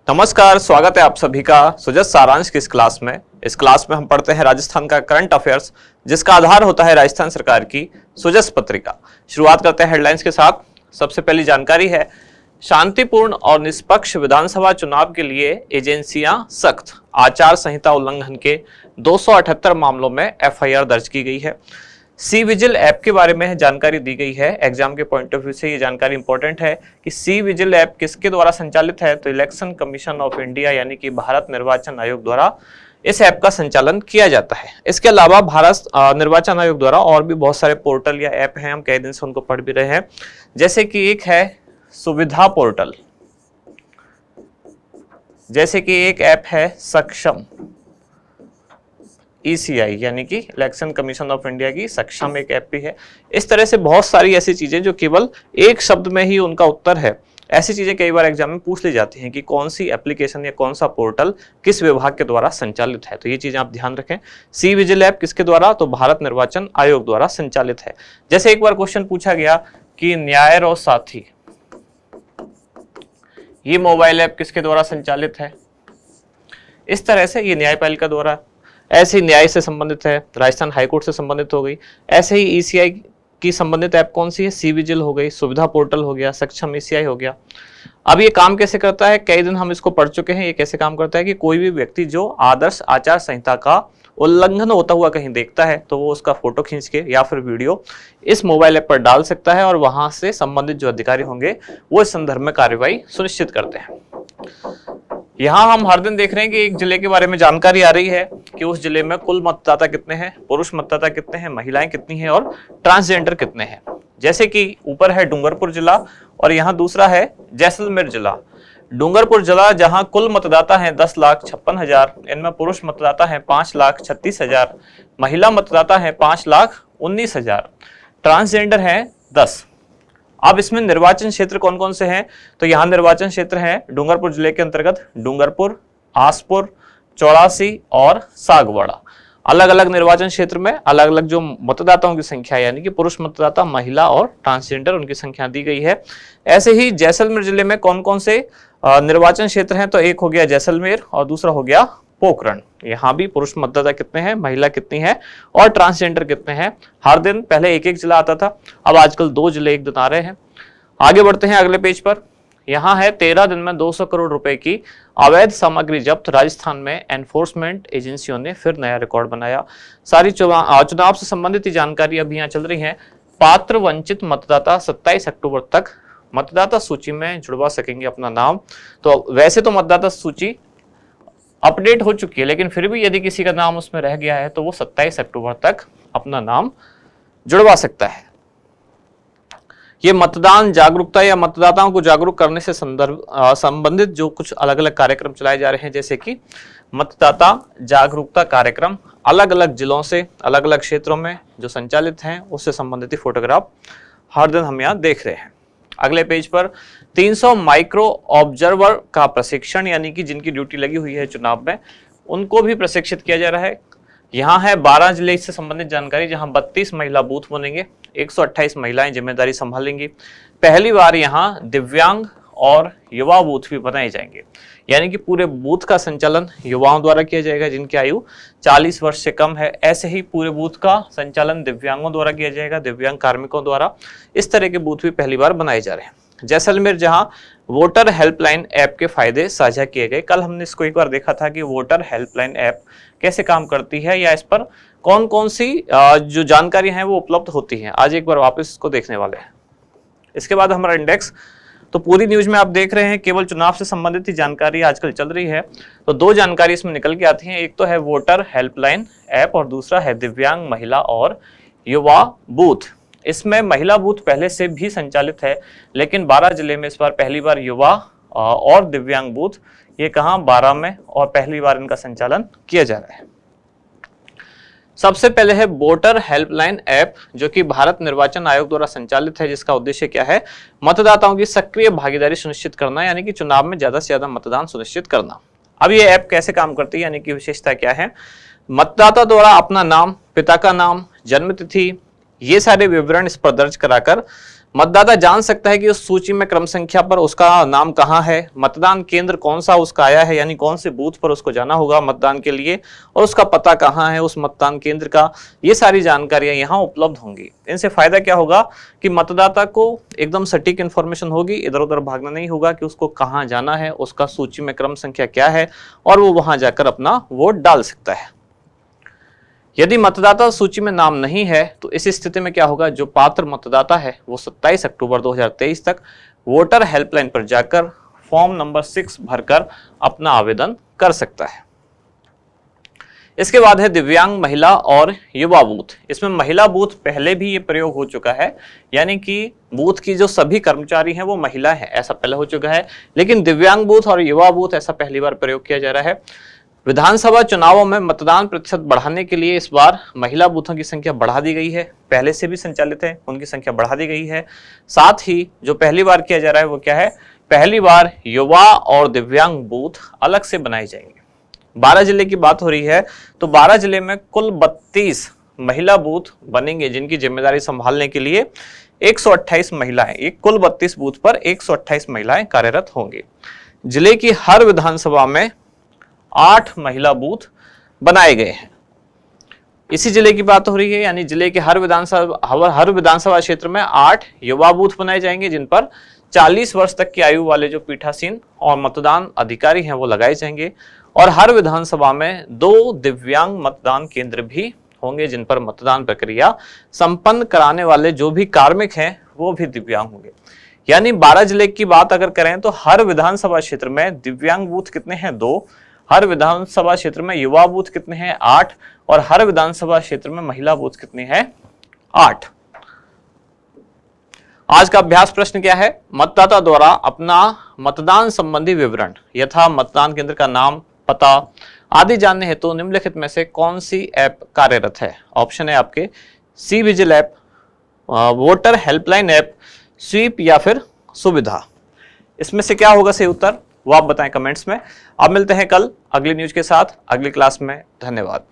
नमस्कार, स्वागत है आप सभी का सुजस सारांश की इस क्लास में। इस क्लास में हम पढ़ते हैं राजस्थान का करंट अफेयर्स, जिसका आधार होता है राजस्थान सरकार की सुजस पत्रिका। शुरुआत करते हैं हेडलाइंस के साथ। सबसे पहली जानकारी है, शांतिपूर्ण और निष्पक्ष विधानसभा चुनाव के लिए एजेंसियां सख्त, आचार संहिता उल्लंघन के 278 मामलों में एफआईआर दर्ज की गई है। सी विजिल ऐप के बारे में जानकारी दी गई है। एग्जाम के पॉइंट ऑफ व्यू से ये जानकारी इंपॉर्टेंट है कि सी विजिल ऐप किसके द्वारा संचालित है, तो इलेक्शन कमीशन ऑफ इंडिया यानी कि भारत निर्वाचन आयोग द्वारा इस ऐप का संचालन किया जाता है। इसके अलावा भारत निर्वाचन आयोग द्वारा और भी बहुत सारे पोर्टल या ऐप हैं, हम कई दिन से उनको पढ़ भी रहे हैं। जैसे कि एक है सुविधा पोर्टल, जैसे कि एक ऐप है सक्षम ECI यानी कि इलेक्शन कमीशन ऑफ इंडिया की सक्षम एक ऐप भी है। इस तरह से बहुत सारी ऐसी चीजें जो केवल एक शब्द में ही उनका उत्तर है, ऐसी चीजें कई बार एग्जाम में पूछ ली जाती हैं कि कौन सी एप्लीकेशन या कौन सा पोर्टल किस विभाग के द्वारा संचालित है। तो ये चीजें आप ध्यान रखें। सी विजिल ऐप किसके द्वारा, तो भारत निर्वाचन आयोग द्वारा संचालित है। जैसे एक बार क्वेश्चन पूछा गया कि न्याय और साथी, ये मोबाइल ऐप किसके द्वारा संचालित है, इस तरह से ये न्यायपालिका द्वारा। ऐसे ही न्याय से संबंधित है, राजस्थान हाईकोर्ट से संबंधित हो गई। ऐसे ही ECI की संबंधित ऐप कौन सी है, सी विजिल हो गई, सुविधा पोर्टल हो गया, सक्षम ECI हो गया। अब ये काम कैसे करता है, कई दिन हम इसको पढ़ चुके हैं। ये कैसे काम करता है कि कोई भी व्यक्ति जो आदर्श आचार संहिता का उल्लंघन होता हुआ कहीं देखता है तो वो उसका फोटो खींच के या फिर वीडियो इस मोबाइल ऐप पर डाल सकता है और वहां से संबंधित जो अधिकारी होंगे वो इस संदर्भ में कार्रवाई सुनिश्चित करते हैं। यहाँ हम हर दिन देख रहे हैं कि एक जिले के बारे में जानकारी आ रही है कि उस जिले में कुल मतदाता कितने हैं, पुरुष मतदाता कितने हैं, महिलाएं कितनी हैं और ट्रांसजेंडर कितने हैं। जैसे कि ऊपर है डूंगरपुर जिला और यहाँ दूसरा है जैसलमेर जिला। डूंगरपुर जिला जहां कुल मतदाता हैं 10,56,000, इनमें पुरुष मतदाता हैं 5,36,000, महिला मतदाता हैं 5,19,000, ट्रांसजेंडर हैं 10। अब इसमें निर्वाचन क्षेत्र कौन कौन से हैं, तो यहाँ निर्वाचन क्षेत्र हैं डूंगरपुर जिले के अंतर्गत डूंगरपुर, आसपुर, चौरासी और सागवाड़ा। अलग अलग निर्वाचन क्षेत्र में अलग अलग जो मतदाताओं की संख्या यानी कि पुरुष मतदाता, महिला और ट्रांसजेंडर, उनकी संख्या दी गई है। ऐसे ही जैसलमेर जिले में कौन कौन से निर्वाचन क्षेत्र हैं, तो एक हो गया जैसलमेर और दूसरा हो गया पोखरण। यहाँ भी पुरुष मतदाता कितने हैं, महिला कितनी है और ट्रांसजेंडर कितने हैं। हर दिन पहले एक एक जिला आता था, अब आजकल 2 जिले एक दिन आ रहे हैं। आगे बढ़ते हैं अगले पेज पर। यहाँ है 13 दिन में 200 करोड़ रुपए की अवैध सामग्री जब्त। राजस्थान में एनफोर्समेंट एजेंसियों ने फिर नया रिकॉर्ड बनाया। सारी चुनाव से संबंधित जानकारी अभी यहाँ चल रही है। पात्र वंचित मतदाता 27 अक्टूबर तक मतदाता सूची में जुड़वा सकेंगे अपना नाम। तो वैसे तो मतदाता सूची अपडेट हो चुकी है, लेकिन फिर भी यदि किसी का नाम उसमें रह गया है तो वो 27 अक्टूबर तक अपना नाम जुड़वा सकता है। ये मतदान जागरूकता या मतदाताओं को जागरूक करने से संबंधित जो कुछ अलग अलग कार्यक्रम चलाए जा रहे हैं, जैसे कि मतदाता जागरूकता कार्यक्रम अलग अलग जिलों से अलग अलग क्षेत्रों में जो संचालित हैं उससे संबंधित फोटोग्राफ हर दिन हम यहाँ देख रहे हैं। अगले पेज पर 300 माइक्रो ऑब्जर्वर का प्रशिक्षण, यानी कि जिनकी ड्यूटी लगी हुई है चुनाव में उनको भी प्रशिक्षित किया जा रहा है। यहाँ है 12 जिले से संबंधित जानकारी, जहाँ 32 महिला बूथ बनेंगे, 128 महिलाएं जिम्मेदारी संभालेंगी। पहली बार यहाँ दिव्यांग और युवा बूथ भी बनाए जाएंगे, यानी कि पूरे बूथ का संचालन युवाओं द्वारा किया जाएगा जिनकी आयु 40 वर्ष से कम है। ऐसे ही पूरे बूथ का संचालन दिव्यांगों द्वारा किया जाएगा, दिव्यांग कार्मिकों द्वारा। इस तरह के बूथ भी पहली बार बनाए जा रहे हैं। जैसलमेर जहां वोटर हेल्पलाइन ऐप के फायदे साझा किए गए। कल हमने इसको एक बार देखा था कि वोटर हेल्पलाइन ऐप कैसे काम करती है या इस पर कौन कौन सी जो जानकारी है वो उपलब्ध होती है। आज एक बार वापस इसको देखने वाले हैं। इसके बाद हमारा इंडेक्स, तो पूरी न्यूज में आप देख रहे हैं केवल चुनाव से संबंधित ही जानकारी आजकल चल रही है। तो 2 जानकारी इसमें निकल के आती हैं, एक तो है वोटर हेल्पलाइन ऐप और दूसरा है दिव्यांग, महिला और युवा बूथ। इसमें महिला बूथ पहले से भी संचालित है, लेकिन 12 जिले में इस बार पहली बार युवा और दिव्यांग बूथ, ये कहाँ 12 में, और पहली बार इनका संचालन किया जा रहा है। सबसे पहले है वोटर हेल्पलाइन ऐप, जो कि भारत निर्वाचन आयोग द्वारा संचालित है, जिसका उद्देश्य क्या है, मतदाताओं की सक्रिय भागीदारी सुनिश्चित करना, यानी कि चुनाव में ज्यादा से ज्यादा मतदान सुनिश्चित करना। अब ये ऐप कैसे काम करती है, यानी कि विशेषता क्या है, मतदाता द्वारा अपना नाम, पिता का नाम, जन्म तिथि, ये सारे विवरण इस पर दर्ज कराकर मतदाता जान सकता है कि उस सूची में क्रम संख्या पर उसका नाम कहाँ है, मतदान केंद्र कौन सा उसका आया है, यानी कौन से बूथ पर उसको जाना होगा मतदान के लिए, और उसका पता कहाँ है उस मतदान केंद्र का। ये सारी जानकारियां यहाँ उपलब्ध होंगी। इनसे फायदा क्या होगा कि मतदाता को एकदम सटीक इन्फॉर्मेशन होगी, इधर उधर भागना नहीं होगा कि उसको कहाँ जाना है, उसका सूची में क्रम संख्या क्या है, और वो वहां जाकर अपना वोट डाल सकता है। यदि मतदाता सूची में नाम नहीं है तो इस स्थिति में क्या होगा, जो पात्र मतदाता है वो 27 अक्टूबर 2023 तक वोटर हेल्पलाइन पर जाकर फॉर्म नंबर 6 भरकर अपना आवेदन कर सकता है। इसके बाद है दिव्यांग महिला और युवा बूथ। इसमें महिला बूथ पहले भी ये प्रयोग हो चुका है, यानी कि बूथ की जो सभी कर्मचारी हैं वो महिला है, ऐसा पहले हो चुका है। लेकिन दिव्यांग बूथ और युवा बूथ ऐसा पहली बार प्रयोग किया जा रहा है। विधानसभा चुनावों में मतदान प्रतिशत बढ़ाने के लिए इस बार महिला बूथों की संख्या बढ़ा दी गई है। पहले से भी संचालित है, उनकी संख्या बढ़ा दी गई है। साथ ही जो पहली बार किया जा रहा है वो क्या है, पहली बार युवा और दिव्यांग बूथ अलग से बनाए जाएंगे। 12 जिले की बात हो रही है तो 12 जिले में कुल 32 महिला बूथ बनेंगे, जिनकी जिम्मेदारी संभालने के लिए 128 महिलाएं, एक कुल 32 बूथ पर 128 महिलाएं कार्यरत होंगी। जिले की हर विधानसभा में 8 महिला बूथ बनाए गए हैं। इसी जिले की बात हो रही है, यानी जिले के हर विधानसभा क्षेत्र में 8 युवा बूथ बनाए जाएंगे, जिन पर 40 वर्ष तक की आयु वाले जो पीठासीन और मतदान अधिकारी हैं वो लगाए जाएंगे। और हर विधानसभा में 2 दिव्यांग मतदान केंद्र भी होंगे, जिन पर मतदान प्रक्रिया संपन्न कराने वाले जो भी कार्मिक हैं वो भी दिव्यांग होंगे। यानी 12 जिले की बात अगर करें तो हर विधानसभा क्षेत्र में दिव्यांग बूथ कितने हैं, 2, हर विधानसभा क्षेत्र में युवा बूथ कितने हैं, 8, और हर विधानसभा क्षेत्र में महिला बूथ कितने हैं, 8। आज का अभ्यास प्रश्न क्या है, मतदाता द्वारा अपना मतदान संबंधी विवरण यथा मतदान केंद्र का नाम, पता आदि जानने हेतु निम्नलिखित में से कौन सी ऐप कार्यरत है। ऑप्शन है आपके C vigil app, voter helpline app, SVEEP या फिर सुविधा। इसमें से क्या होगा सही उत्तर वो आप बताएं कमेंट्स में। अब मिलते हैं कल अगली न्यूज के साथ अगली क्लास में। धन्यवाद।